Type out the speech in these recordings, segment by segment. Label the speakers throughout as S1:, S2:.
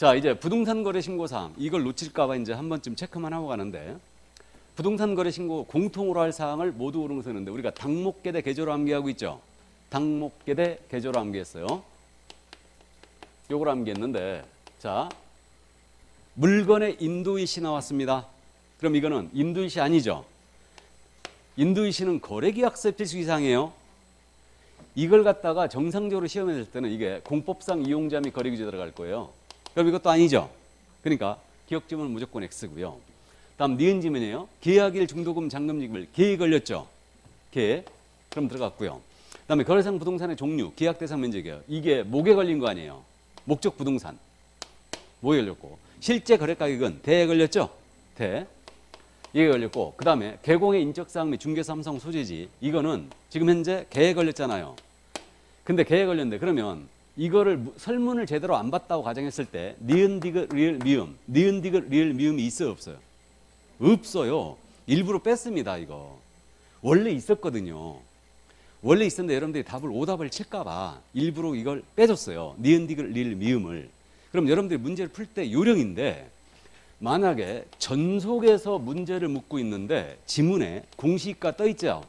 S1: 자, 이제 부동산 거래 신고사항 이걸 놓칠까 봐 이제 한 번쯤 체크만 하고 가는데 부동산 거래 신고 공통으로 할 사항을 모두 옳은 거 쓰는데 우리가 당목계대 계조로 암기하고 있죠. 당목계대 계조로 암기했어요. 요걸 암기했는데 자, 물건의 인도이시 나왔습니다. 그럼 이거는 인도이시 아니죠. 인도이시는 거래계약서 필수 이상이에요. 이걸 갖다가 정상적으로 시험에 낼 때는 이게 공법상 이용자 및 거래규제 들어갈 거예요. 그럼 이것도 아니죠. 그러니까 기억지문은 무조건 X고요. 다음 니은지문이에요. 계약일 중도금 잔금지급일 계에 걸렸죠. 계 그럼 들어갔고요. 그다음에 거래상 부동산의 종류 계약 대상 면적이에요. 이게 목에 걸린 거 아니에요. 목적 부동산 목에 걸렸고 실제 거래 가격은 대에 걸렸죠. 대 이게 걸렸고 그다음에 개공의 인적사항 및 중개사항 소재지 이거는 지금 현재 개에 걸렸잖아요. 근데 개에 걸렸는데 그러면 이거를 설문을 제대로 안 봤다고 가정했을 때 니은 디귿 리을 미음 니은 디귿 리을 미음이 있어요 없어요? 없어요. 일부러 뺐습니다. 이거 원래 있었거든요. 원래 있었는데 여러분들이 답을 오답을 칠까 봐 일부러 이걸 빼줬어요. 니은 디귿 리을 미음을. 그럼 여러분들이 문제를 풀 때 요령인데 만약에 전속에서 문제를 묻고 있는데 지문에 공시가 떠 있죠.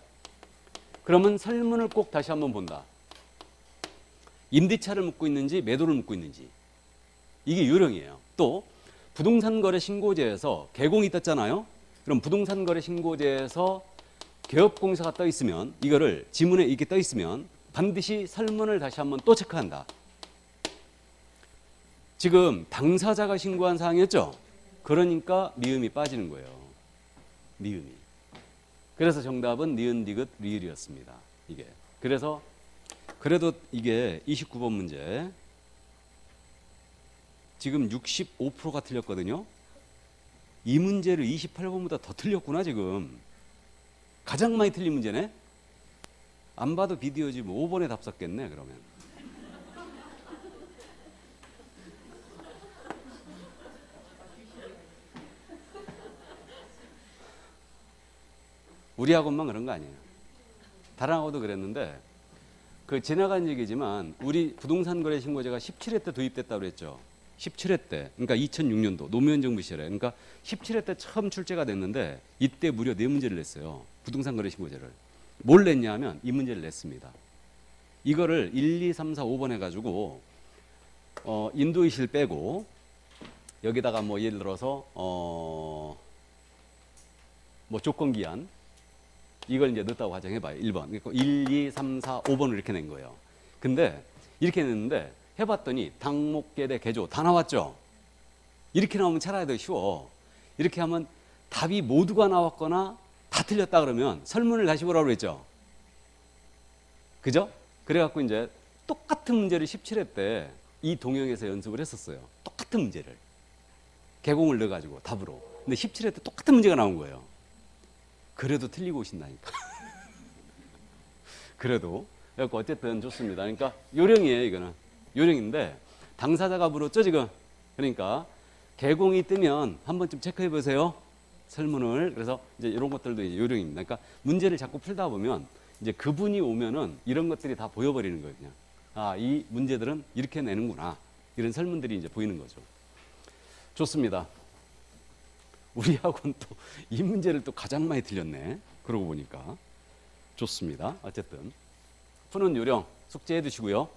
S1: 그러면 설문을 꼭 다시 한번 본다. 임대차를 묻고 있는지 매도를 묻고 있는지 이게 요령이에요. 또 부동산 거래 신고제에서 개공이 떴잖아요. 그럼 부동산 거래 신고제에서 개업공사가 떠 있으면 이거를 지문에 이렇게 떠 있으면 반드시 설문을 다시 한번 또 체크한다. 지금 당사자가 신고한 사항이었죠. 그러니까 미음이 빠지는 거예요. 미음이. 그래서 정답은 니은 디귿 리을이었습니다. 이게. 그래서 그래도 이게 29번 문제 지금 65%가 틀렸거든요. 이 문제를 28번보다 더 틀렸구나 지금. 가장 많이 틀린 문제네. 안 봐도 비디오지 뭐 5번에 답 썼겠네 그러면. 우리 학원만 그런 거 아니에요. 다른 학원도 그랬는데 그 지나간 얘기지만 우리 부동산 거래 신고제가 17회 때 도입됐다고 그랬죠. 17회 때. 그러니까 2006년도 노무현 정부 시절에. 그러니까 17회 때 처음 출제가 됐는데 이때 무려 4문제를 냈어요. 부동산 거래 신고제를. 뭘 냈냐 하면 이 문제를 냈습니다. 이거를 1, 2, 3, 4, 5번 해가지고 인도이실 빼고 여기다가 뭐 예를 들어서 뭐 조건기한 이걸 이제 넣었다고 가정해봐요. 1번. 그러니까 1, 2, 3, 4, 5번을 이렇게 낸 거예요. 근데 이렇게 냈는데 해봤더니 당목계대 개조 다 나왔죠. 이렇게 나오면 차라리 더 쉬워. 이렇게 하면 답이 모두가 나왔거나 다 틀렸다 그러면 설문을 다시 보라고 그랬죠. 그죠? 그래갖고 이제 똑같은 문제를 17회 때 이 동영에서 연습을 했었어요. 똑같은 문제를. 개공을 넣어가지고 답으로. 근데 17회 때 똑같은 문제가 나온 거예요. 그래도 틀리고 오신다니까. 그래도. 그래갖고 어쨌든 좋습니다. 그러니까 요령이에요, 이거는. 요령인데 당사자가 물었죠, 지금. 그러니까 개공이 뜨면 한 번쯤 체크해 보세요. 설문을. 그래서 이제 이런 것들도 이제 요령입니다. 그러니까 문제를 자꾸 풀다 보면 이제 그분이 오면은 이런 것들이 다 보여버리는 거예요, 그냥. 아, 이 문제들은 이렇게 내는구나. 이런 설문들이 이제 보이는 거죠. 좋습니다. 우리 학원 또 이 문제를 또 가장 많이 틀렸네. 그러고 보니까. 좋습니다. 어쨌든. 푸는 요령 숙제해 두시고요.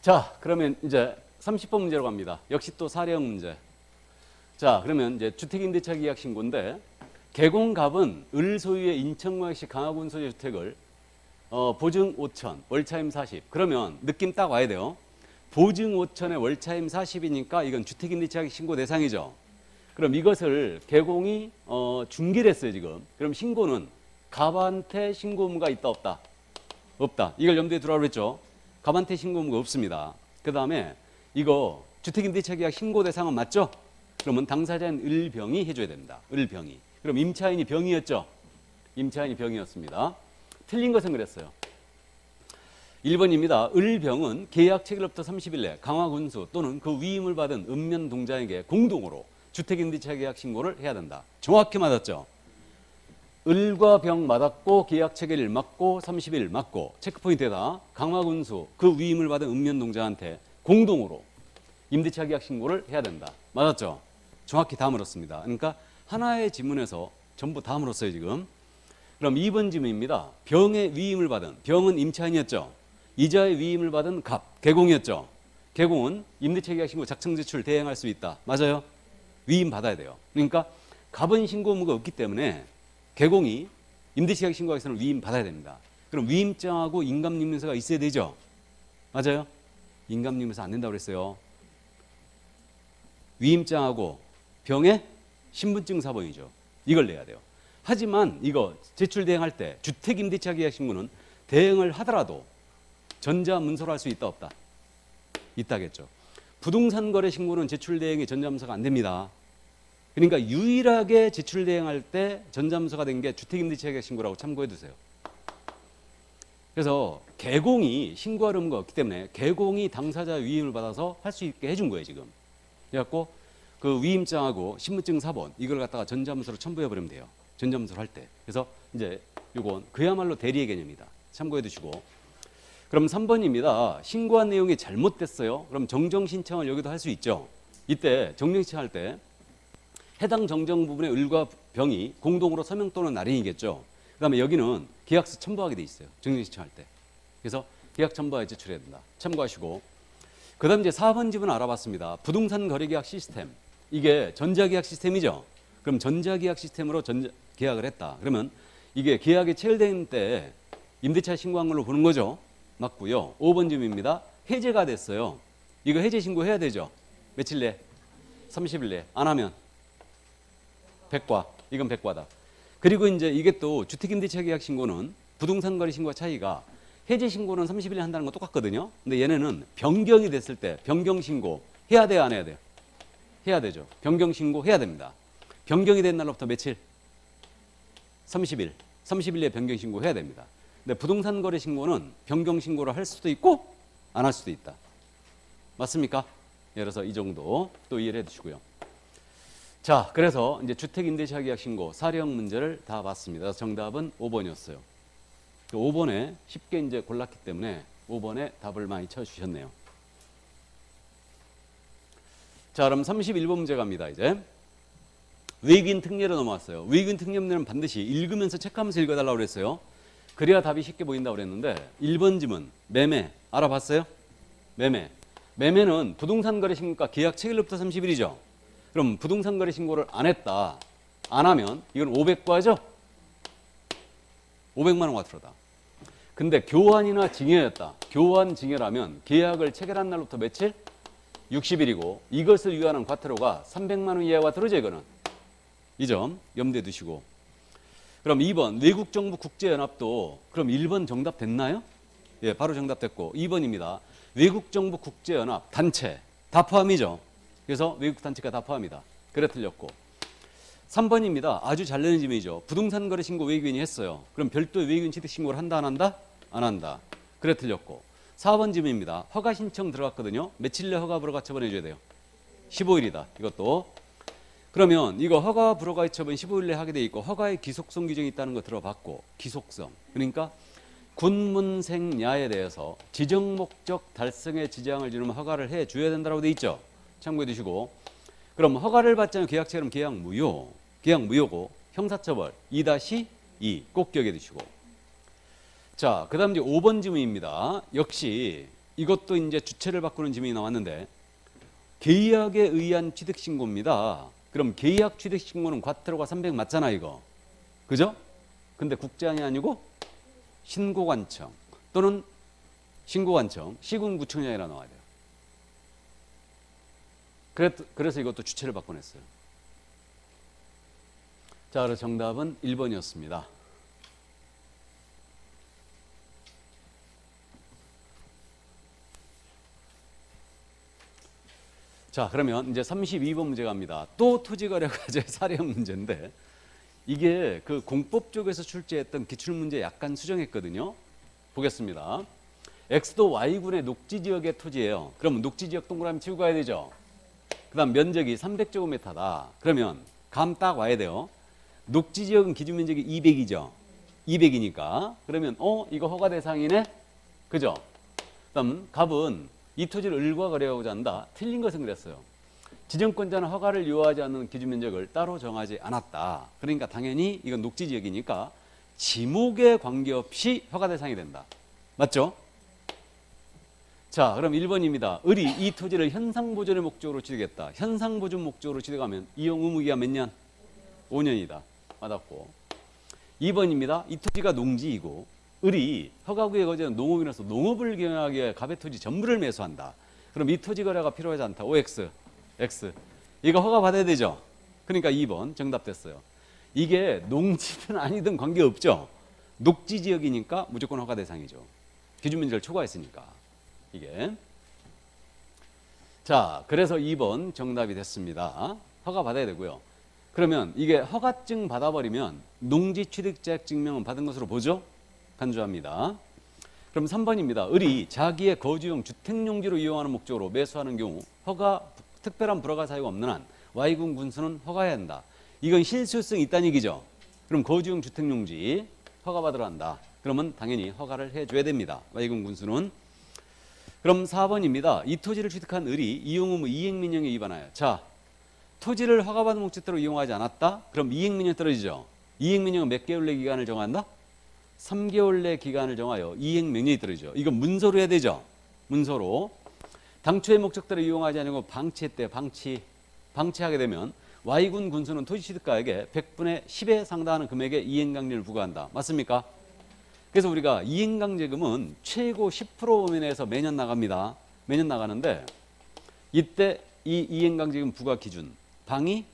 S1: 자, 그러면 이제 30번 문제로 갑니다. 역시 또 사례형 문제. 자, 그러면 이제 주택임대차 계약 신고인데 개공갑은 을 소유의 인천광역시 강화군 소재 주택을 보증 5천, 월차임 40. 그러면 느낌 딱 와야 돼요. 보증 5천에 월차임 40이니까 이건 주택임대차 신고 대상이죠. 그럼 이것을 개공이 중개를 했어요, 지금. 그럼 신고는 갑한테 신고 의무가 있다, 없다? 없다. 이걸 염두에 두라고 그랬죠. 갑한테 신고 의무가 없습니다. 그 다음에 이거 주택임대차 계약 신고 대상은 맞죠? 그러면 당사자인 을병이 해줘야 됩니다. 을병이. 그럼 임차인이 병이었죠? 임차인이 병이었습니다. 틀린 것은 그랬어요. 1번입니다. 을병은 계약 체결로부터 30일 내 강화군수 또는 그 위임을 받은 읍면 동자에게 공동으로 주택임대차 계약 신고를 해야 된다. 정확히 맞았죠? 을과 병 맞았고 계약 체결일 맞고 30일 맞고 체크포인트에다 강화군수 그 위임을 받은 읍면 동자한테 공동으로 임대차 계약 신고를 해야 된다. 맞았죠? 정확히 다 물었습니다. 그러니까 하나의 지문에서 전부 다 물었어요, 지금. 그럼 2번 질문입니다. 병의 위임을 받은, 병은 임차인이었죠. 이자의 위임을 받은 갑, 개공이었죠. 개공은 임대차 계약 신고 작성 제출 대행할 수 있다. 맞아요? 위임 받아야 돼요. 그러니까 갑은 신고 의무가 없기 때문에 개공이 임대차 계약 신고하기 위해서는 위임 받아야 됩니다. 그럼 위임장하고 인감증명서가 있어야 되죠. 맞아요? 인감증명서 안 된다고 그랬어요. 위임장하고 병의 신분증 사본이죠. 이걸 내야 돼요. 하지만 이거 제출 대행할 때 주택임대차 계약 신고는 대행을 하더라도 전자문서로 할 수 있다 없다? 있다겠죠. 부동산 거래 신고는 제출 대행이 전자문서가 안 됩니다. 그러니까 유일하게 제출 대행할 때 전자문서가 된 게 주택임대차 계약 신고라고 참고해 두세요. 그래서 개공이 신고할 의무가 없기 때문에 개공이 당사자 위임을 받아서 할 수 있게 해준 거예요, 지금. 그래갖고 그 위임장하고 신분증 사본 이걸 갖다가 전자문서로 첨부해 버리면 돼요. 전자문서로 할 때. 그래서 이제 이건 그야말로 대리의 개념이다. 참고해 두시고. 그럼 3번입니다. 신고한 내용이 잘못됐어요. 그럼 정정 신청을 여기도 할 수 있죠. 이때 정정 신청할 때 해당 정정 부분의 을과 병이 공동으로 서명 또는 날인이겠죠. 그다음에 여기는 계약서 첨부하게 돼 있어요. 정정 신청할 때. 그래서 계약 첨부하여 제출해야 된다. 참고하시고. 그다음 이제 4번 집은 알아봤습니다. 부동산 거래 계약 시스템. 이게 전자계약 시스템이죠. 그럼 전자계약 시스템으로 계약을 했다. 그러면 이게 계약이 체결된 때 임대차 신고한 걸로 보는 거죠. 맞고요. 5번 집입니다. 해제가 됐어요. 이거 해제 신고해야 되죠. 며칠 내? 30일 내. 안 하면 100과. 이건 100과다. 그리고 이제 이게 또 주택임대차 계약 신고는 부동산 거래 신고와 차이가 해제 신고는 30일에 한다는 거 똑같거든요. 근데 얘네는 변경이 됐을 때 변경 신고 해야 돼요, 안 해야 돼요? 해야 되죠. 변경 신고 해야 됩니다. 변경이 된 날로부터 며칠? 30일. 30일에 변경 신고 해야 됩니다. 근데 부동산 거래 신고는 변경 신고를 할 수도 있고 안 할 수도 있다. 맞습니까? 그래서 이 정도 또 이해를 해 두시고요. 자, 그래서 이제 주택임대차 계약 신고 사례형 문제를 다 봤습니다. 정답은 5번이었어요. 5번에 쉽게 이제 골랐기 때문에 5번에 답을 많이 쳐주셨네요. 자, 그럼 31번 문제 갑니다. 이제 외국인 특례로 넘어왔어요. 외국인 특례 문제는 반드시 읽으면서 체크하면서 읽어달라고 그랬어요. 그래야 답이 쉽게 보인다고 그랬는데 1번 지문 매매 알아봤어요? 매매. 매매는 부동산 거래 신고가 계약 체결로부터 30일이죠. 그럼 부동산 거래 신고를 안 했다. 안 하면 이건 500과죠? 500만 원 과태료다. 근데 교환이나 증여였다. 교환 증여라면 계약을 체결한 날로부터 며칠? 60일이고 이것을 위하는 과태료가 300만 원 이하 과태료죠, 이거는. 이 점 염두에 두시고. 그럼 2번 외국정부 국제연합도 그럼 1번 정답 됐나요? 예, 바로 정답 됐고 2번입니다. 외국정부 국제연합 단체 다 포함이죠. 그래서 외국 단체가 다 포함이다. 그래 틀렸고. 3번입니다. 아주 잘 내는 질문이죠. 부동산 거래 신고 외국인이 했어요. 그럼 별도의 외국인 취득 신고를 한다 안 한다? 안 한다. 그래 틀렸고. 4번 질문입니다. 허가 신청 들어갔거든요. 며칠 내 허가 불허가 처분해 줘야 돼요? 15일이다. 이것도. 그러면 이거 허가 불허가 처분 15일 내 하게 돼 있고 허가의 기속성 규정이 있다는 거 들어봤고 기속성. 그러니까 군문생야에 대해서 지정 목적 달성에 지장을 주는 허가를 해 줘야 된다고 돼 있죠. 참고해 두시고. 그럼 허가를 받지 않으면 계약 체결은 계약 무효. 계약 무효고 형사처벌 2-2 꼭 기억해 두시고. 자, 그다음 이제 5번 질문입니다. 역시 이것도 이제 주체를 바꾸는 질문이 나왔는데 계약에 의한 취득 신고입니다. 그럼 계약 취득 신고는 과태료가 300 맞잖아, 이거. 그죠? 근데 국장이 아니고 신고관청 또는 신고관청, 시군구청장이라 나와야 돼요. 그래서 이것도 주체를 바꿔냈어요. 자, 그래서 정답은 1번이었습니다. 자, 그러면 이제 32번 문제 갑니다. 또 토지거래과제 사례형 문제인데 이게 그 공법 쪽에서 출제했던 기출문제 약간 수정했거든요. 보겠습니다. X도 Y군의 녹지지역의 토지예요. 그럼 녹지지역 동그라미 치고 가야 되죠. 그 다음 면적이 300제곱미터다. 그러면 감 딱 와야 돼요. 녹지지역은 기준면적이 200이죠. 200이니까. 그러면 이거 허가 대상이네? 그죠? 그 다음 갑은 이 토지를 을과 거래하고자 한다. 틀린 것은 그랬어요. 지정권자는 허가를 요하지 않는 기준면적을 따로 정하지 않았다. 그러니까 당연히 이건 녹지지역이니까 지목에 관계없이 허가 대상이 된다. 맞죠? 자, 그럼 1번입니다. 을이 이 토지를 현상보존의 목적으로 취득했다. 현상보존 목적으로 취득하면 이용 의무기간 몇 년? 5년이다. 맞았고. 2번입니다. 이 토지가 농지이고 을이 허가구에 거주하는 농업인으로서 농업을 경영하기 위해 갑의 토지 전부를 매수한다. 그럼 이 토지 거래가 필요하지 않다. OX, X. 이거 허가 받아야 되죠? 그러니까 2번 정답 됐어요. 이게 농지든 아니든 관계없죠? 녹지지역이니까 무조건 허가 대상이죠. 기준면적을 초과했으니까. 이게. 자, 그래서 2번 정답이 됐습니다. 허가 받아야 되고요. 그러면 이게 허가증 받아버리면 농지취득자격증명은 받은 것으로 보죠? 간주합니다. 그럼 3번입니다. 을이 자기의 거주용 주택용지로 이용하는 목적으로 매수하는 경우 특별한 불허가 사유가 없는 한 Y군 군수는 허가해야 한다. 이건 실수성이 있다는 얘기죠. 그럼 거주용 주택용지 허가받으러 한다. 그러면 당연히 허가를 해줘야 됩니다. Y군 군수는. 그럼 4번입니다. 이 토지를 취득한 을이 이용의무 이행민령에 위반하여. 자, 토지를 허가받은 목적대로 이용하지 않았다? 그럼 이행민령 떨어지죠. 이행민령은 몇 개월 내 기간을 정한다? 3개월 내 기간을 정하여 이행명령이 떨어지죠. 이건 문서로 해야 되죠. 문서로. 당초의 목적대로 이용하지 않고 방치했대요. 방치하게 되면 Y군 군수는 토지 취득가액의 100분의 10에 상당하는 금액의 이행강제를 부과한다. 맞습니까? 그래서 우리가 이행강제금은 최고 10% 면에서 매년 나갑니다. 매년 나가는데 이때 이 이행강제금 부과 기준 방이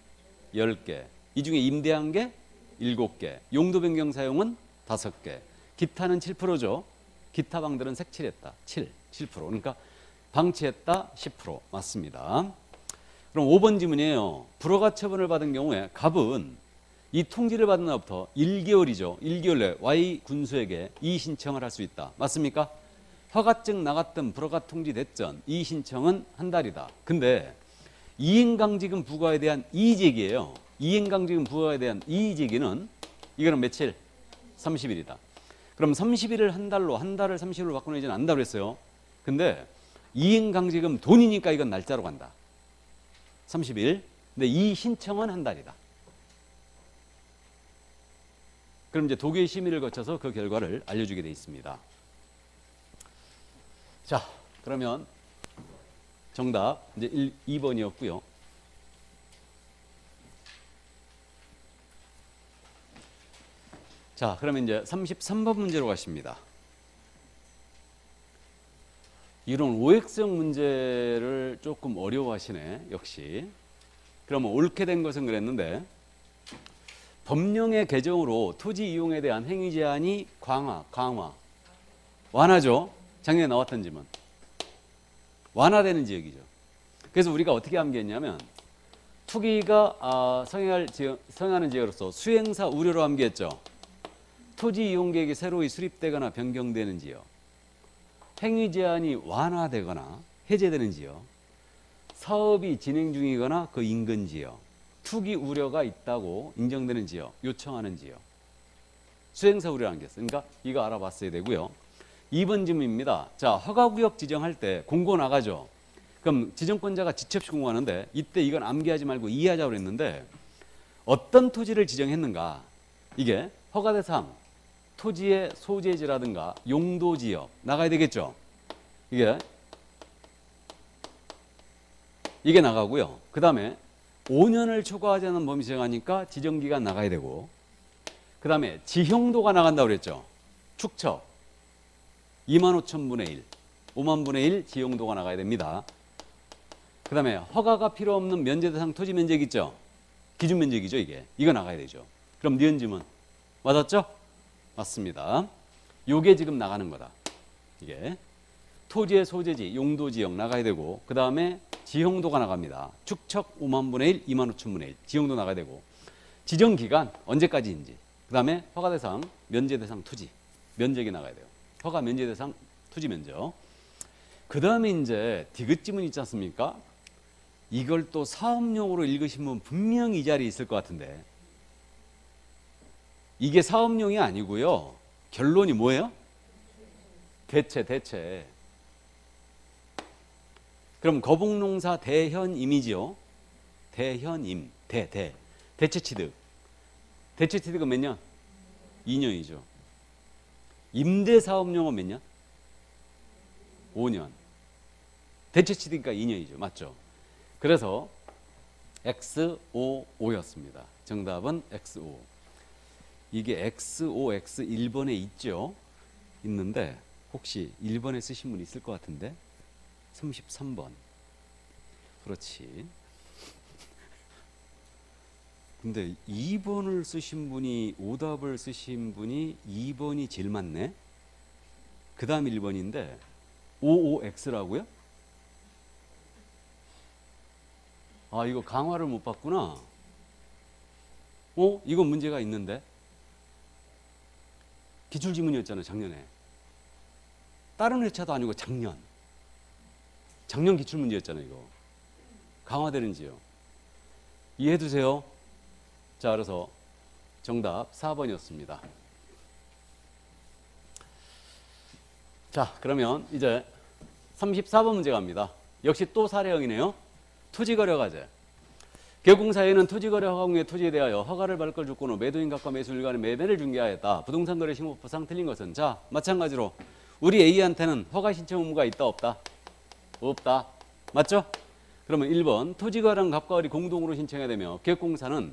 S1: 10개, 이 중에 임대한 게 7개, 용도 변경 사용은 5개, 기타는 7%죠. 기타 방들은 색칠했다. 7%. 그러니까 방치했다 10% 맞습니다. 그럼 5번 지문이에요. 불허가 처분을 받은 경우에 갑은 이 통지를 받은 날부터 1개월이죠. 1개월 내 Y 군수에게 이의 신청을 할 수 있다. 맞습니까? 허가증 나갔든 불허가 통지됐든 이의 신청은 한 달이다. 근데 이행강제금 부과에 대한 이의제기예요. 이행강제금 부과에 대한 이의제기는 이거는 며칠? 30일이다. 그럼 30일을 한 달로, 한 달을 30일로 바꿔내지는 않는다고 그랬어요. 근데 이행강제금 돈이니까 이건 날짜로 간다. 30일. 근데 이 신청은 한 달이다. 그럼 이제 도교의 심의를 거쳐서 그 결과를 알려주게 돼 있습니다. 자, 그러면 정답 이제 2번이었고요. 자, 그러면 이제 33번 문제로 가십니다. 이런 OX형 문제를 조금 어려워하시네, 역시. 그러면 옳게 된 것은 그랬는데 법령의 개정으로 토지 이용에 대한 행위 제한이 강화, 완화죠. 작년에 나왔던 지문. 완화되는 지역이죠. 그래서 우리가 어떻게 암기했냐면 투기가 성행하는 지역으로서 수행사 우려로 암기했죠. 토지 이용 계획이 새로이 수립되거나 변경되는 지역, 행위 제한이 완화되거나 해제되는 지역, 사업이 진행 중이거나 그 인근 지역, 투기 우려가 있다고 인정되는 지역, 요청하는 지역, 수행사 우려를 암기했어요. 그러니까 이거 알아봤어야 되고요. 2번 질문입니다. 자, 허가구역 지정할 때 공고 나가죠. 그럼 지정권자가 지체 없이 공고하는데 이때 이건 암기하지 말고 이해하자고 그랬는데 어떤 토지를 지정했는가? 이게 허가대상, 토지의 소재지라든가 용도지역 나가야 되겠죠. 이게 나가고요. 그 다음에 5년을 초과하지 않은 범위 지정하니까 지정기간 나가야 되고, 그 다음에 지형도가 나간다고 그랬죠. 축척 25,000분의 1, 5만 분의 1 지형도가 나가야 됩니다. 그 다음에 허가가 필요 없는 면제대상 토지 면적 있죠. 기준 면적이죠. 이거 나가야 되죠. 그럼 니은 지문 맞았죠? 맞습니다. 요게 지금 나가는 거다. 이게 토지의 소재지, 용도지역 나가야 되고, 그 다음에 지형도가 나갑니다. 축척 5만 분의 1, 25,000분의 1 지형도 나가야 되고, 지정기간 언제까지인지, 그 다음에 허가대상, 면제대상 토지 면적이 나가야 돼요. 허가 면제대상 토지 면적. 그 다음에 이제 디귿 지문 있지 않습니까? 이걸 또 사업용으로 읽으시면 분명히 이 자리에 있을 것 같은데 이게 사업용이 아니고요. 결론이 뭐예요? 대체. 그럼 거북농사 대현임이지요. 대현임, 대체취득. 대체취득은 몇 년? 2년이죠. 임대사업용은 몇 년? 5년. 대체취득이니까 2년이죠. 맞죠? 그래서 X55였습니다. 정답은 X5. 이게 X5, X 1번에 있죠? 있는데 혹시 1번에 쓰신 분 있을 것 같은데 33번. 그렇지. 근데 2번을 쓰신 분이 오답을 쓰신 분이 2번이 제일 많네. 그 다음 1번인데 55X라고요? 아, 이거 강화를 못 봤구나. 이건 문제가 있는데. 기출지문이었잖아요, 작년에. 다른 회차도 아니고 작년 기출문제였잖아요, 이거. 강화되는지요. 이해해 두세요. 자, 그래서 정답 4번이었습니다. 자, 그러면 이제 34번 문제 갑니다. 역시 또 사례형이네요. 토지거래과제. 개공사에는 토지거래허가공의 토지에 대하여 허가를 받을 걸 주고는 매도인각과 매수일 간의 매매를 중개하였다. 부동산거래 신고법상 틀린 것은 자, 마찬가지로 우리 A한테는 허가 신청 의무가 있다 없다? 없다. 맞죠? 그러면 1번 토지거래랑 갑과을이 공동으로 신청해야 되며 개공사는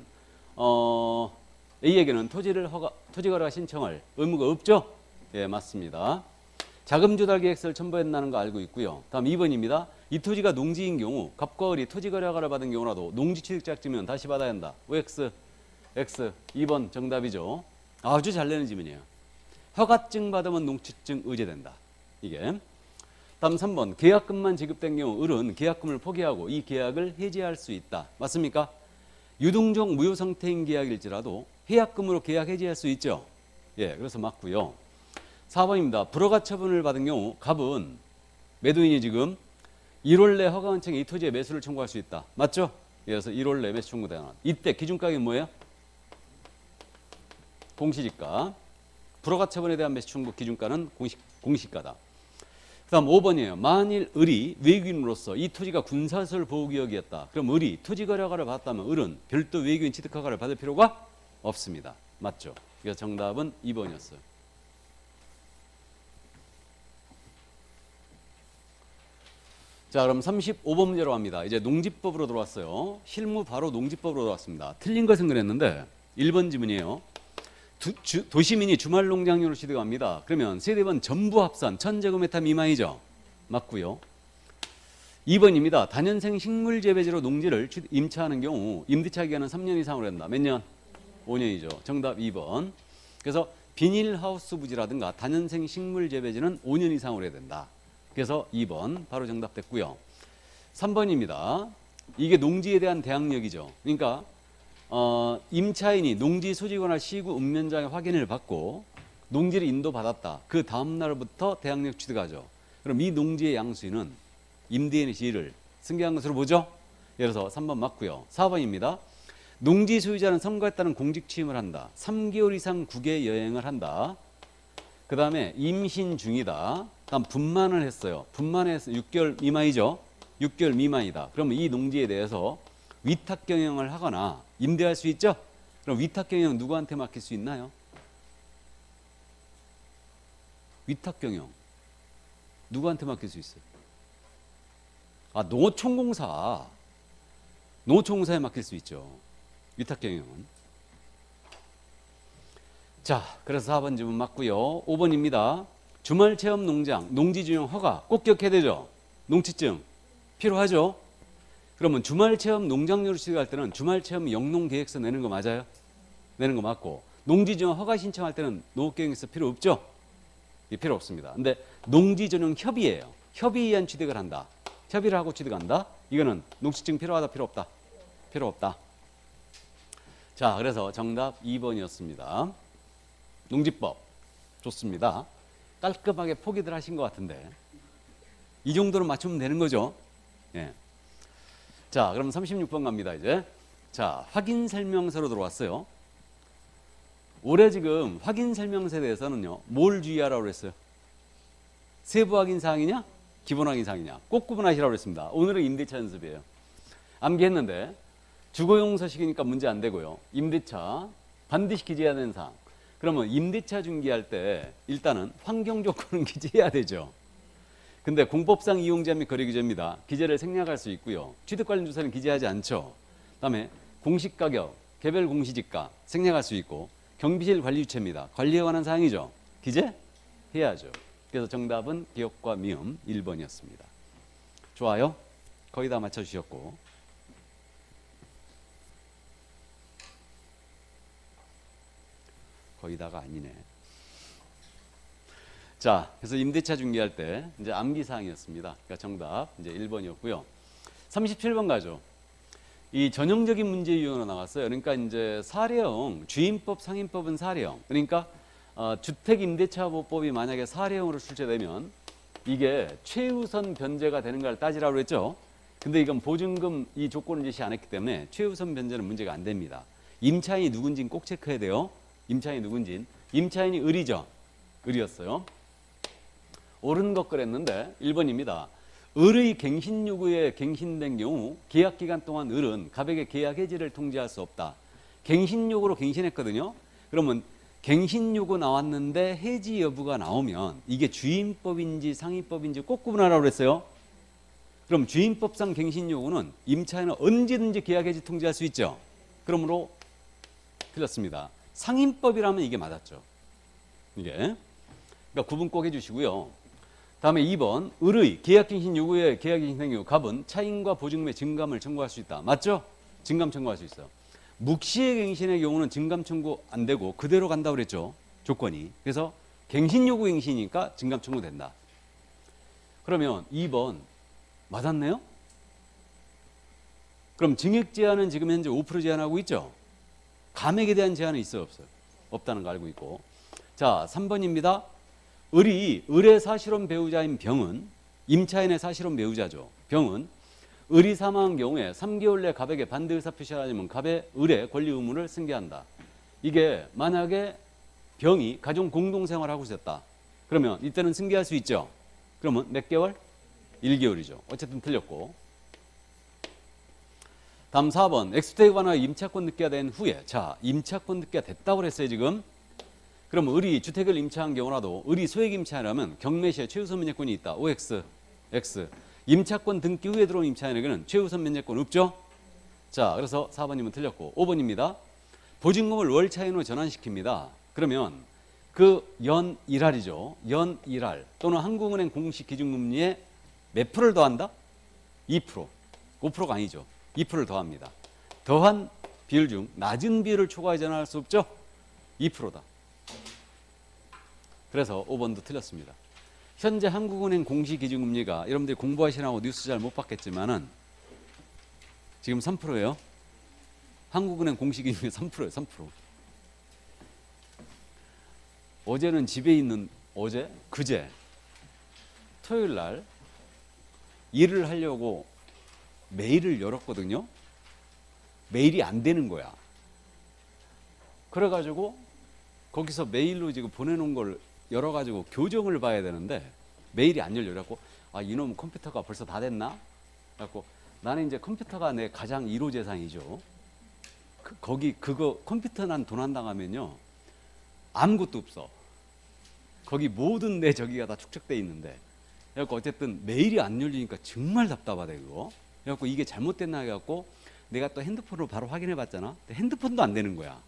S1: A에게는 토지거래가 신청할 의무가 없죠? 예, 맞습니다. 자금 조달 계획서를 첨부했다는 거 알고 있고요. 다음 2번입니다. 이 토지가 농지인 경우 갑과을이 토지거래 허가를 받은 경우라도 농지 취득자증은 다시 받아야 한다. OX, X 2번 정답이죠. 아주 잘 내는 지문이에요. 허가증 받으면 농취증 의제된다. 이게. 다음 3번 계약금만 지급된 경우 을은 계약금을 포기하고 이 계약을 해지할 수 있다. 맞습니까? 유동적 무효 상태인 계약일지라도 해약금으로 계약 해지할 수 있죠. 예, 그래서 맞고요. 4번입니다. 불허가 처분을 받은 경우 갑은 매도인이 지금 1월 내 허가원청에 이 토지의 매수를 청구할 수 있다. 맞죠? 그래서 1월 내 매수 청구되는 이때 기준가격이 뭐예요? 공시지가. 불허가 처분에 대한 매수 청구 기준가는 공시가다. 그 다음 5번이에요. 만일 을이 외국인으로서 이 토지가 군사시설 보호구역이었다. 그럼 을이 토지거래 허가를 받았다면 을은 별도 외국인 취득 허가를 받을 필요가 없습니다. 맞죠? 그래서 정답은 2번이었어요. 자, 그럼 35번 문제로 갑니다. 이제 농지법으로 들어왔어요. 실무 바로 농지법으로 들어왔습니다. 틀린 것은 그랬는데 1번 지문이에요. 도시민이 주말 농장용으로 취득합니다. 그러면 세대번 전부 합산 1000제곱미터 미만이죠. 맞고요. 2번입니다. 다년생 식물 재배지로 농지를 임차하는 경우 임대차 기간은 3년 이상으로 한다. 몇 년? 5년이죠. 정답 2번. 그래서 비닐하우스 부지라든가 다년생 식물 재배지는 5년 이상으로 해야 된다. 그래서 2번 바로 정답 됐고요. 3번입니다. 이게 농지에 대한 대항력이죠. 그러니까 임차인이 농지 소지권화 시구 읍면장의 확인을 받고 농지를 인도받았다. 그 다음 날부터 대항력 취득하죠. 그럼 이 농지의 양수인은 임대인의 지위를 승계한 것으로 보죠. 예를 들어서 3번 맞고요. 4번입니다. 농지 소유자는 선거에 따른 공직 취임을 한다. 3개월 이상 국외 여행을 한다. 그 다음에 임신 중이다. 다음 분만을 했어요. 분만해서 6개월 미만이죠. 6개월 미만이다. 그러면 이 농지에 대해서 위탁 경영을 하거나 임대할 수 있죠. 그럼 위탁 경영 누구한테 맡길 수 있나요? 위탁 경영 누구한테 맡길 수 있어요? 아, 농어촌공사에 맡길 수 있죠. 위탁 경영은. 자, 그래서 4번 지문 맞고요. 5번입니다. 주말 체험 농장, 농지 주용 허가 꼭 기억해야 되죠. 농취증 필요하죠. 그러면 주말 체험 농장료를 취득할 때는 주말 체험 영농 계획서 내는 거 맞아요? 내는 거 맞고 농지 전용 허가 신청할 때는 농업계획서 필요 없죠? 필요 없습니다. 근데 농지 전용 협의예요. 협의에 의한 취득을 한다. 협의를 하고 취득한다. 이거는 농취증 필요하다 필요 없다? 필요 없다. 자, 그래서 정답 2번이었습니다. 농지법 좋습니다. 깔끔하게 포기들 하신 것 같은데 이 정도로 맞추면 되는 거죠. 예. 자, 그럼 36번 갑니다. 이제 자, 확인 설명서로 들어왔어요. 올해 지금 확인 설명서에 대해서는요 뭘 주의하라고 그랬어요? 세부 확인 사항이냐? 기본항 이상이냐? 꼭 구분하시라고 그랬습니다. 오늘은 임대차 연습이에요. 암기했는데 주거용 서식이니까 문제 안 되고요. 임대차 반드시 기재해야 되는 사항. 그러면 임대차 중개할 때 일단은 환경 조건은 기재해야 되죠. 근데 공법상 이용자 및 거래규제입니다. 기재를 생략할 수 있고요. 취득 관련 조사는 기재하지 않죠. 그다음에 공시가격, 개별 공시지가 생략할 수 있고 경비실 관리 유체입니다. 관리에 관한 사항이죠. 기재해야죠. 그래서 정답은 기억과 미음 1번이었습니다. 좋아요. 거의 다 맞춰주셨고 거의 다가 아니네. 자, 그래서 임대차 중개할 때 이제 암기 사항이었습니다. 그러니까 정답 이제 1번이었고요. 37번 가죠. 이 전형적인 문제 유형으로 나왔어요. 그러니까 이제 사례형, 주임법, 상임법은 사례형. 그러니까 주택임대차보호법이 만약에 사례형으로 출제되면 이게 최우선 변제가 되는가를 따지라고 그랬죠. 근데 이건 보증금 이 조건을 제시 안 했기 때문에 최우선 변제는 문제가 안 됩니다. 임차인이 누군지는 꼭 체크해야 돼요. 임차인이 누군지는. 임차인이 을이죠. 을이었어요. 옳은 것 그랬는데 1번입니다. 을의 갱신 요구에 갱신된 경우 계약 기간 동안 을은 갑에게 계약 해지를 통지할 수 없다. 갱신 요구로 갱신했거든요. 그러면 갱신 요구 나왔는데 해지 여부가 나오면 이게 주임법인지 상임법인지 꼭 구분하라고 그랬어요. 그럼 주임법상 갱신 요구는 임차인은 언제든지 계약 해지 통지할 수 있죠. 그러므로 틀렸습니다. 상임법이라면 이게 맞았죠. 이게. 그러니까 구분 꼭 해주시고요. 다음에 2번 을의 계약갱신 요구에 계약갱신 경우 갑은 차임과 보증금의 증감을 청구할 수 있다. 맞죠? 증감 청구할 수 있어요. 묵시의 갱신의 경우는 증감 청구 안 되고 그대로 간다고 그랬죠. 조건이. 그래서 갱신 요구 갱신이니까 증감 청구된다. 그러면 2번 맞았네요? 그럼 증액 제한은 지금 현재 5% 제한하고 있죠? 감액에 대한 제한은 있어요, 없어요? 없다는 거 알고 있고. 자, 3번입니다. 을의 사실혼 배우자인 병은 임차인의 사실혼 배우자죠. 병은 을이 사망한 경우에 3개월 내 갑에게 반대 의사 표시가 아니면 갑의 을의 권리 의무를 승계한다. 이게 만약에 병이 가정 공동생활을 하고 있었다. 그러면 이때는 승계할 수 있죠. 그러면 몇 개월? 1개월이죠. 어쨌든 틀렸고. 다음 4번 엑스테에 관하여 임차권 득기가 된 후에 자 임차권 득기가 됐다고 그랬어요 지금. 그럼 을이 주택을 임차한 경우라도 을이 소액 임차인이라면 경매시에 최우선 면제권이 있다. OX, X. 임차권 등기 후에 들어온 임차인에게는 최우선 면제권 없죠? 자, 그래서 4번이면 틀렸고 5번입니다. 보증금을 월 차인으로 전환시킵니다. 그러면 그 연 1할이죠. 연 1할 또는 한국은행 공식 기준금리에 몇 프로를 더한다? 2%. 5%가 아니죠. 2%를 더합니다. 더한 비율 중 낮은 비율을 초과해 전환할 수 없죠? 2%다. 그래서 5번도 틀렸습니다. 현재 한국은행 공시기준금리가 여러분들이 공부하시라고 뉴스 잘 못 봤겠지만은 지금 3%예요. 한국은행 공시기준금리 3%예요. 3%. 어제는 집에 있는 그제 토요일 날 일을 하려고 메일을 열었거든요. 메일이 안 되는 거야. 그래가지고 거기서 메일로 지금 보내놓은 걸 열어가지고 교정을 봐야 되는데 메일이 안 열려갖고 아 이놈 컴퓨터가 벌써 다 됐나? 그래갖고 나는 이제 컴퓨터가 내 가장 1호 재산이죠. 거기 그거 컴퓨터 난 도난 당하면요 아무것도 없어. 거기 모든 내 저기가 다 축적돼 있는데 그래갖고 어쨌든 메일이 안 열리니까 정말 답답하다 그거. 그래갖고 이게 잘못됐나 해갖고 내가 또 핸드폰으로 바로 확인해 봤잖아. 핸드폰도 안 되는 거야.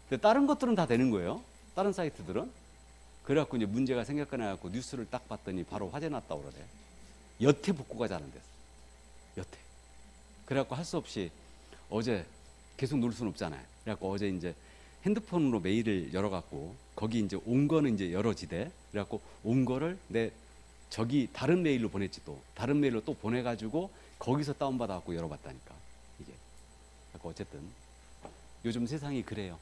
S1: 근데 다른 것들은 다 되는 거예요. 다른 사이트들은. 그래갖고 이제 문제가 생겼거나 해갖고 뉴스를 딱 봤더니 바로 화재 났다고 그러대. 여태 복구가 잘 안 됐어. 여태. 그래갖고 할 수 없이 어제 계속 놀 수는 없잖아요. 그래갖고 어제 이제 핸드폰으로 메일을 열어갖고 거기 이제 온 거는 이제 열어지대. 그래갖고 온 거를 내 저기 다른 메일로 보냈지 또. 다른 메일로 또 보내가지고 거기서 다운받아갖고 열어봤다니까. 이게. 그래갖고 어쨌든 요즘 세상이 그래요.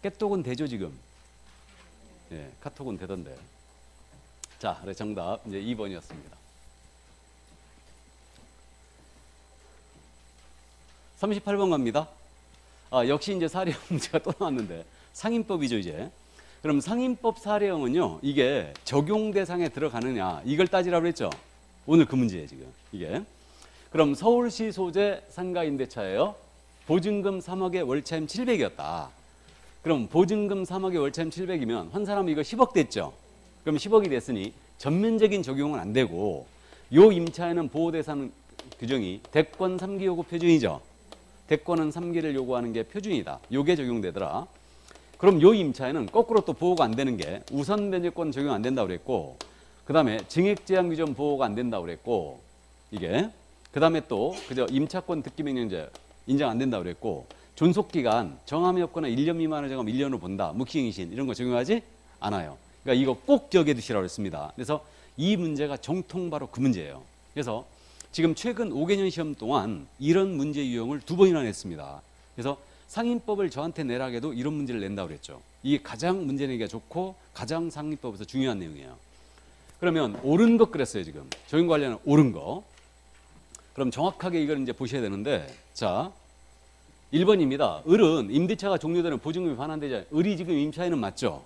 S1: 깨똑은 되죠 지금. 예, 카톡은 되던데. 자, 그래 정답 이제 2번이었습니다. 38번 갑니다. 역시 이제 사례 문제가 또 나왔는데 상임법이죠 이제. 그럼 상임법 사례형은요, 이게 적용 대상에 들어가느냐 이걸 따지라고 그랬죠. 오늘 그 문제예요 지금 이게. 그럼 서울시 소재 상가 임대차예요. 보증금 3억에 월차임 700이었다. 그럼 보증금 3억에 월차임 700이면 한 사람은 이거 10억 됐죠. 그럼 10억이 됐으니 전면적인 적용은 안 되고 요 임차에는 보호 대상 규정이 대권 3기 요구 표준이죠. 대권은 3기를 요구하는 게 표준이다. 요게 적용되더라. 그럼 요 임차에는 거꾸로 또 보호가 안 되는 게 우선 변제권 적용 안 된다고 그랬고, 그 다음에 증액 제한 규정 보호가 안 된다고 그랬고, 이게 그 다음에 또 그저 임차권 듣기 명령제 인정 안 된다고 그랬고, 존속 기간 정함이 없거나 1년 미만을 정하면 1년으로 본다. 무期갱신 이런 거 적용하지 않아요. 그러니까 이거 꼭 기억해 두시라고 했습니다. 그래서 이 문제가 정통 바로 그 문제예요. 그래서 지금 최근 5개년 시험 동안 이런 문제 유형을 2번이나 냈습니다. 그래서 상임법을 저한테 내라고 해도 이런 문제를 낸다고 그랬죠. 이게 가장 문제 내기가 좋고 가장 상임법에서 중요한 내용이에요. 그러면 옳은 것 그랬어요 지금. 적용 관련은 옳은 거. 그럼 정확하게 이걸 이제 보셔야 되는데, 자 1번입니다. 을은 임대차가 종료되는 보증금이 반환되지 않아요. 을이 지금 임차인은 맞죠?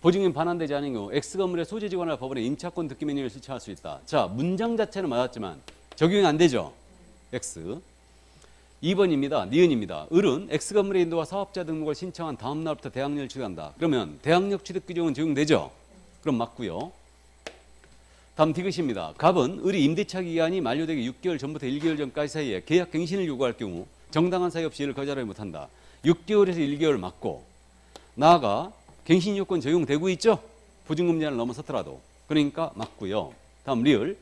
S1: 보증금이 반환되지 않은 경우 X건물의 소재지관이나 법원에 임차권 듣기 명령을 실시할 수 있다. 자, 문장 자체는 맞았지만 적용이 안 되죠. X. 2번입니다. 니은입니다. 을은 X건물의 인도와 사업자 등록을 신청한 다음 날부터 대항력을 취득한다. 그러면 대항력 취득 규정은 적용되죠? 그럼 맞고요. 다음 디귿입니다. 갑은 을이 임대차 기간이 만료되기 6개월 전부터 1개월 전까지 사이에 계약 갱신을 요구할 경우 정당한 사유 없이 이를 거절하지 못한다. 6개월에서 1개월 맞고, 나아가 갱신 요건 적용되고 있죠? 보증금 제한을 넘어섰더라도. 그러니까 맞고요. 다음 리을.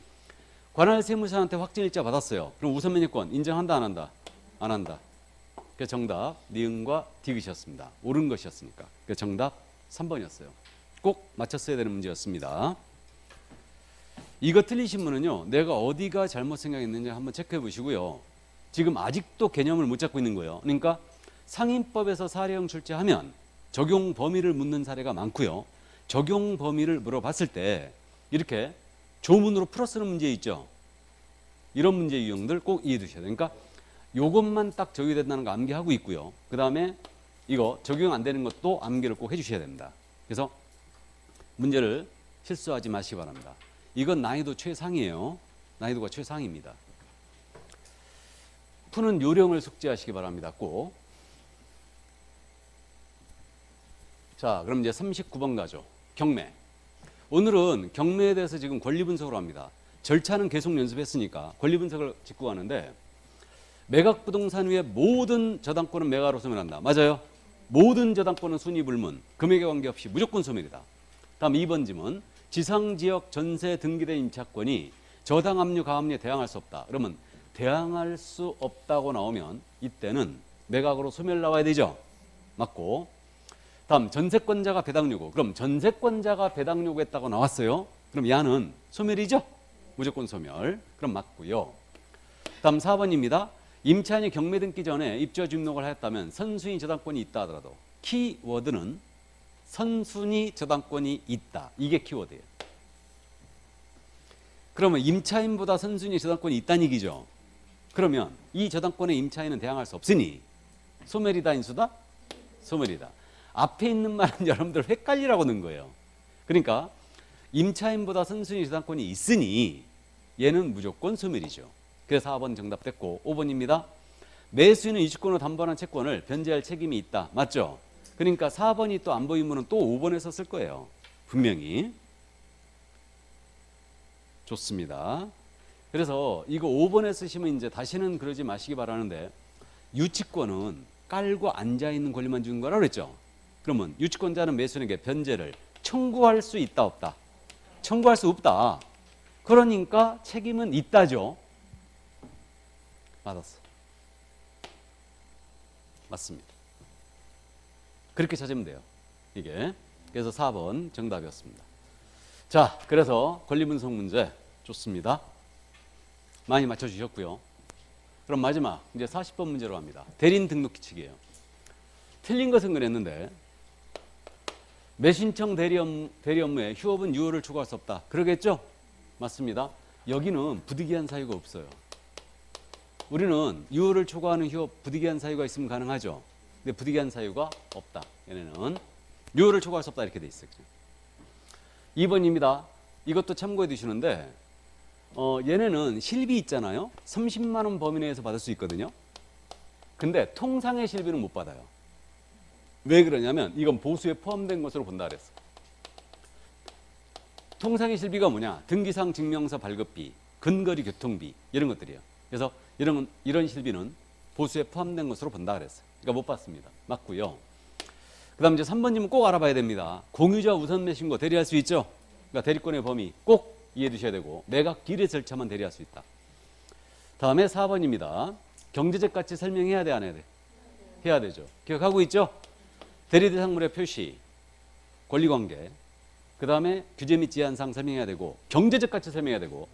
S1: 관할 세무사한테 확정일자 받았어요. 그럼 우선 면제권 인정한다 안 한다? 안 한다. 그 정답 니은과 디귿이었습니다. 옳은 것이었으니까. 그 정답 3번이었어요. 꼭 맞췄어야 되는 문제였습니다. 이거 틀리신 분은요, 내가 어디가 잘못 생각했는지 한번 체크해 보시고요. 지금 아직도 개념을 못 잡고 있는 거예요. 그러니까 상임법에서 사례형 출제하면 적용 범위를 묻는 사례가 많고요. 적용 범위를 물어봤을 때 이렇게 조문으로 풀어쓰는 문제 있죠. 이런 문제 유형들 꼭 이해해 두셔야 돼요. 그러니까 요것만 딱 적용이 된다는 거 암기하고 있고요. 그 다음에 이거 적용 안 되는 것도 암기를 꼭 해주셔야 됩니다. 그래서 문제를 실수하지 마시기 바랍니다. 이건 난이도 최상이에요. 난이도가 최상입니다. 푸는 요령을 숙지하시기 바랍니다. 꼭. 자, 그럼 이제 39번 가죠. 경매. 오늘은 경매에 대해서 지금 권리 분석을 합니다. 절차는 계속 연습했으니까 권리 분석을 짚고 가는데, 매각 부동산 위에 모든 저당권은 매각으로 소멸한다. 맞아요? 모든 저당권은 순위불문, 금액에 관계없이 무조건 소멸이다. 다음 2번 지문. 지상지역 전세 등기된 임차권이 저당 압류, 가압류에 대항할 수 없다. 그러면 대항할 수 없다고 나오면 이때는 매각으로 소멸 나와야 되죠. 맞고. 다음 전세권자가 배당 요구. 그럼 전세권자가 배당 요구했다고 나왔어요. 그럼 야는 소멸이죠. 무조건 소멸. 그럼 맞고요. 다음 4번입니다. 임차인이 경매 등기 전에 입주와 등록을 하였다면 선순위 저당권이 있다 하더라도, 키워드는 선순위 저당권이 있다. 이게 키워드예요. 그러면 임차인보다 선순위 저당권이 있다는 얘기죠. 그러면 이 저당권의 임차인은 대항할 수 없으니 소멸이다 인수다? 소멸이다. 앞에 있는 말은 여러분들 헷갈리라고 넣은 거예요. 그러니까 임차인보다 선순위 저당권이 있으니 얘는 무조건 소멸이죠. 그래서 4번 정답 됐고, 5번입니다. 매수인은 이주권으로 담보한 채권을 변제할 책임이 있다. 맞죠? 그러니까 4번이 또 안 보이면 또 5번에서 쓸 거예요. 분명히. 좋습니다. 그래서 이거 5번에 쓰시면 이제 다시는 그러지 마시기 바라는데, 유치권은 깔고 앉아있는 권리만 주는 거라고 그랬죠. 그러면 유치권자는 매수인에게 변제를 청구할 수 있다 없다? 청구할 수 없다. 그러니까 책임은 있다죠. 맞았어. 맞습니다. 그렇게 찾으면 돼요. 이게. 그래서 4번 정답이었습니다. 자, 그래서 권리분석 문제 좋습니다. 많이 맞춰주셨고요. 그럼 마지막 이제 40번 문제로 갑니다. 대리인 등록 규칙이에요. 틀린 것은 그랬는데, 매신청 대리 업무에 휴업은 유효를 추구할 수 없다. 그러겠죠? 맞습니다. 여기는 부득이한 사유가 없어요. 우리는 유효를 초과하는 휴업, 부득이한 사유가 있으면 가능하죠. 근데 부득이한 사유가 없다. 얘네는. 요율을 초과할 수 없다 이렇게 돼 있어요. 2번입니다. 이것도 참고해 두시는데 얘네는 실비 있잖아요. 30만 원 범위 내에서 받을 수 있거든요. 근데 통상의 실비는 못 받아요. 왜 그러냐면 이건 보수에 포함된 것으로 본다 그랬어. 통상의 실비가 뭐냐? 등기상 증명서 발급비, 근거리 교통비 이런 것들이에요. 그래서 이런 실비는 보수에 포함된 것으로 본다 그랬어요. 그러니까 못 받습니다. 맞고요. 그다음 이제 3번님은 꼭 알아봐야 됩니다. 공유자 우선 매신고 대리할 수 있죠. 그러니까 대리권의 범위 꼭 이해해 두셔야 되고 매각 비례 절차만 대리할 수 있다. 다음에 4번입니다. 경제적 가치 설명해야 돼 안 해야 돼? 해야 되죠. 기억하고 있죠? 대리 대상물의 표시, 권리관계, 그 다음에 규제 및 제한사항 설명해야 되고 경제적 가치 설명해야 되고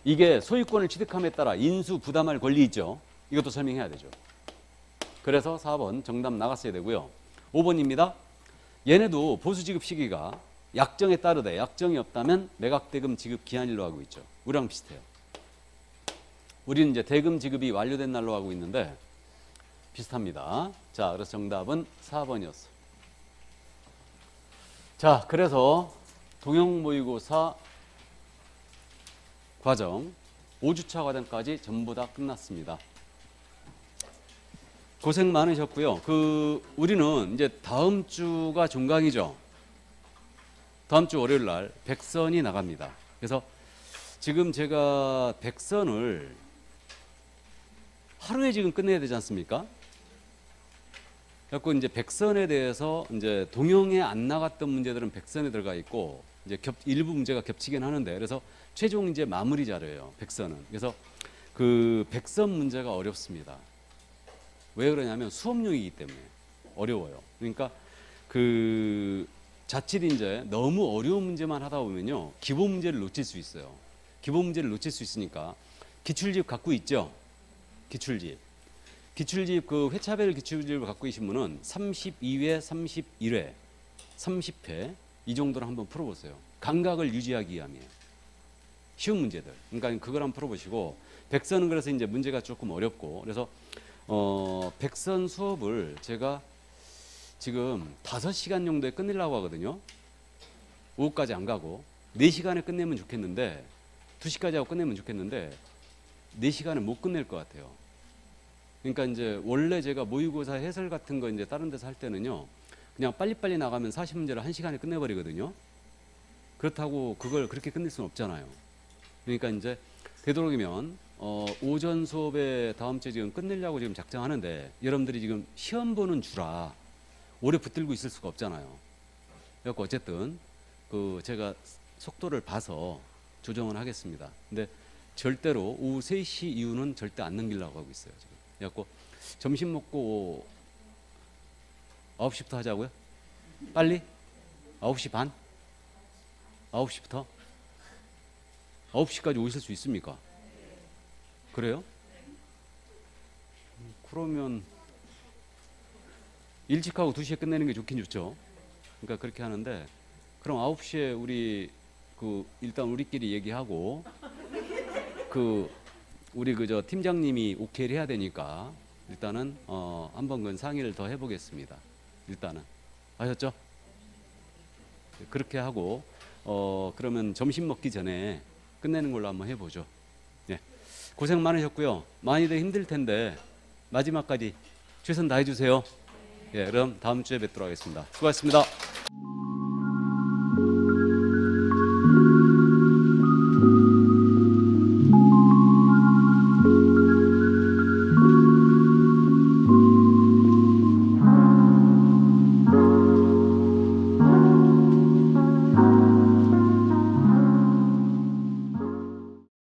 S1: 이게 소유권을 취득함에 따라 인수 부담할 권리 있죠. 이것도 설명해야 되죠. 그래서 4번 정답 나갔어야 되고요. 5번입니다. 얘네도 보수 지급 시기가 약정에 따르되 약정이 없다면 매각대금 지급 기한일로 하고 있죠. 우리랑 비슷해요. 우리는 이제 대금 지급이 완료된 날로 하고 있는데 비슷합니다. 자, 그래서 정답은 4번이었어. 자, 그래서 동형 모의고사 과정 5주차 과정까지 전부 다 끝났습니다. 고생 많으셨고요. 우리는 이제 다음 주가 종강이죠. 다음 주 월요일 날 백선이 나갑니다. 그래서 지금 제가 백선을 하루에 지금 끝내야 되지 않습니까? 그래서 이제 백선에 대해서 이제 동형에 안 나갔던 문제들은 백선에 들어가 있고 이제 일부 문제가 겹치긴 하는데 그래서 최종 이제 마무리 자료예요. 백선은. 그래서 그 백선 문제가 어렵습니다. 왜 그러냐면 수업용이기 때문에 어려워요. 그러니까 자칫 이제 너무 어려운 문제만 하다 보면요 기본 문제를 놓칠 수 있어요. 기본 문제를 놓칠 수 있으니까 기출집 갖고 있죠. 기출집 그 회차별 기출집을 갖고 계신 분은 32회, 31회, 30회 이 정도로 한번 풀어보세요. 감각을 유지하기 위함이에요. 쉬운 문제들. 그러니까 그걸 한번 풀어보시고 백선은 그래서 이제 문제가 조금 어렵고 그래서 백선 수업을 제가 지금 5시간 정도에 끝내려고 하거든요. 오후까지 안 가고 4시간에 끝내면 좋겠는데 2시까지 하고 끝내면 좋겠는데 4시간에 못 끝낼 것 같아요. 그러니까 이제 원래 제가 모의고사 해설 같은 거 이제 다른 데서 할 때는요. 그냥 빨리빨리 나가면 40문제를 1시간에 끝내버리거든요. 그렇다고 그걸 그렇게 끝낼 수는 없잖아요. 그러니까 이제 되도록이면 오전 수업에 다음 주에 지금 끝내려고 지금 작정하는데 여러분들이 지금 시험 보는 주라 오래 붙들고 있을 수가 없잖아요. 그래서 어쨌든 제가 속도를 봐서 조정을 하겠습니다. 근데 절대로 오후 3시 이후는 절대 안 넘기려고 하고 있어요. 지금. 그래서 점심 먹고 9시부터 하자고요? 빨리? 9시 반? 9시부터? 9시까지 오실 수 있습니까? 그래요? 그러면 일찍 하고 2시에 끝내는 게 좋긴 좋죠. 그러니까 그렇게 하는데 그럼 9시에 우리 일단 우리끼리 얘기하고 우리 팀장님이 오케이를 해야 되니까 일단은 한번 그건 상의를 더 해보겠습니다. 일단은 아셨죠? 그렇게 하고 그러면 점심 먹기 전에 끝내는 걸로 한번 해보죠. 예. 고생 많으셨고요. 많이들 힘들 텐데 마지막까지 최선 다해 주세요. 예, 그럼 다음 주에 뵙도록 하겠습니다. 수고하셨습니다.